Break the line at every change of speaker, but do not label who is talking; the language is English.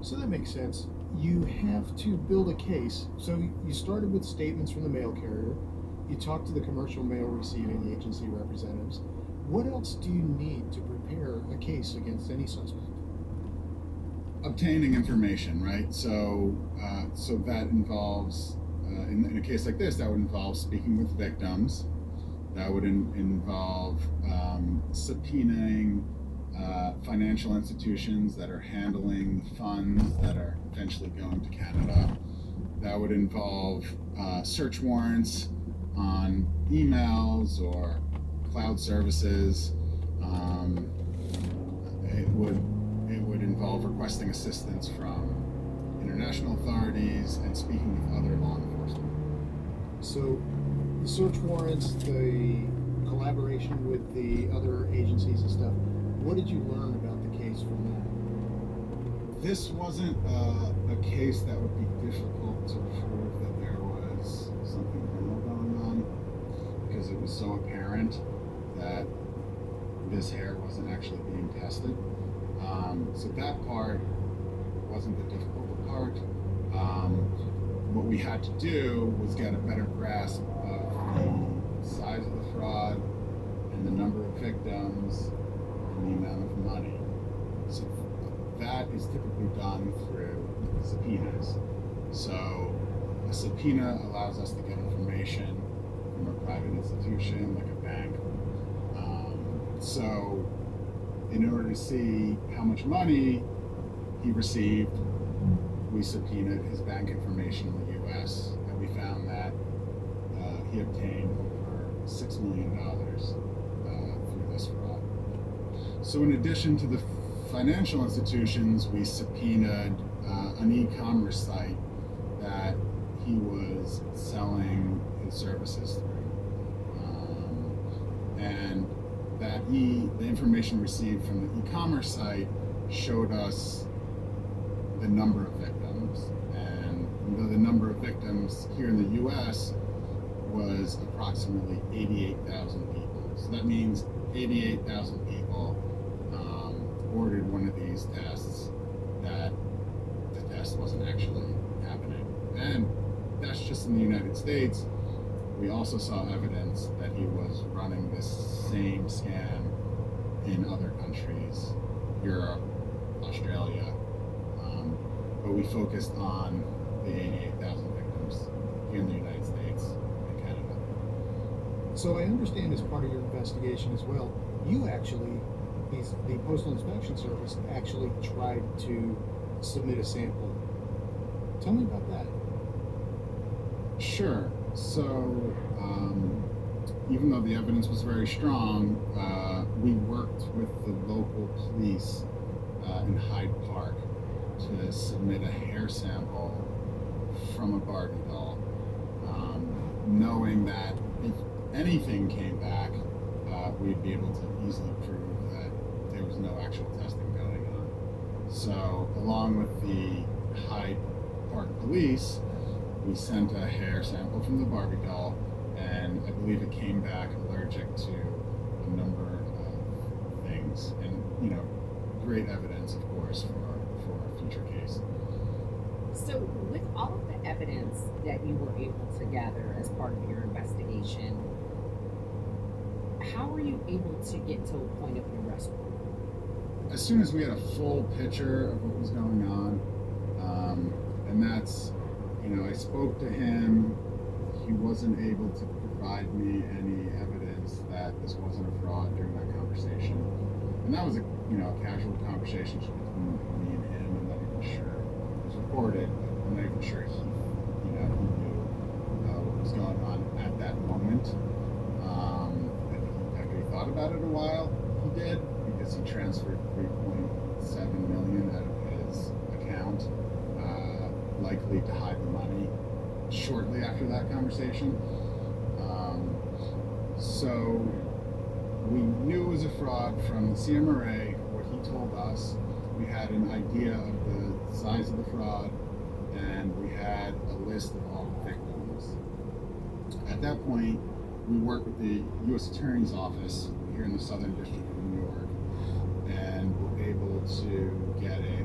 So that makes sense. You have to build a case. So you started with statements from the mail carrier. You talked to the commercial mail receiving agency representatives. What else do you need to prepare a case against any suspect?
Obtaining information, right? So that involves, in a case like this, that would involve speaking with victims. That would involve subpoenaing financial institutions that are handling the funds that are eventually going to Canada. That would involve search warrants on emails or cloud services. It would involve requesting assistance from international authorities and speaking with other law enforcement.
So the search warrants, the collaboration with the other agencies and stuff. What did you learn about the case from that?
This wasn't a case that would be difficult to prove that there was something criminal going on, because it was so apparent that this hair wasn't actually being tested. So that part wasn't the difficult part. What we had to do was get a better grasp of the size of the fraud and the number of victims and the amount of money. So that is typically done through subpoenas. So a subpoena allows us to get information from a private institution like a bank. So in order to see how much money he received, we subpoenaed his bank information in the U.S. and we found that he obtained over $6 million through this fraud. So in addition to the financial institutions, we subpoenaed an e-commerce site that he was selling his services through. And the information received from the e-commerce site showed us the number of victims, and the number of victims here in the U.S. was approximately 88,000 people. So that means 88,000 people ordered one of these tests that the test wasn't actually happening. And that's just in the United States. We also saw evidence that he was running this same scam in other countries, Europe, Australia, but we focused on the 88,000 victims here in the United States and Canada.
So I understand as part of your investigation as well, you actually, the Postal Inspection Service actually tried to submit a sample. Tell me about that.
Sure. So, even though the evidence was very strong, we worked with the local police in Hyde Park to submit a hair sample from a Barbie doll, knowing that if anything came back, we'd be able to easily prove that there was no actual testing going on. So, along with the Hyde Park police, we sent a hair sample from the Barbie doll, and I believe it came back allergic to a number of things, and great evidence, of course, for a future case.
So, with all of the evidence that you were able to gather as part of your investigation, how were you able to get to a point of an arrest warrant?
As soon as we had a full picture of what was going on, and that's, I spoke to him. He wasn't able to provide me any evidence that this wasn't a fraud during that conversation, and that was a casual conversation between me and him. I'm not even sure it was recorded. I'm not even sure he knew what was going on at that moment. I think after he thought about it a while, he did, because he transferred 3.7 million out of his account, likely to hide the money shortly after that conversation. So we knew it was a fraud from the CMRA, what he told us. We had an idea of the size of the fraud, and we had a list of all the victims. At that point, we worked with the U.S. Attorney's Office here in the Southern District of New York, and were able to get a